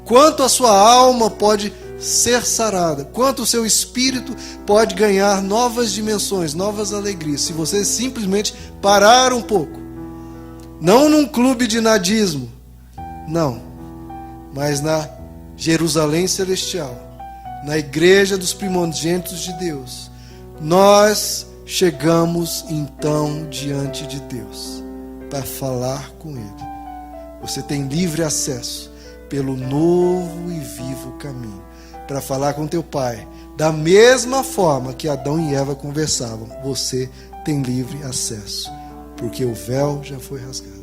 quanto a sua alma pode ser sarada, quanto o seu espírito pode ganhar novas dimensões, novas alegrias, se você simplesmente parar um pouco. Não num clube de nadismo, não, mas na Jerusalém Celestial, na igreja dos primogênitos de Deus, nós chegamos então diante de Deus para falar com Ele. Você tem livre acesso pelo novo e vivo caminho para falar com teu Pai, da mesma forma que Adão e Eva conversavam. Você tem livre acesso, porque o véu já foi rasgado.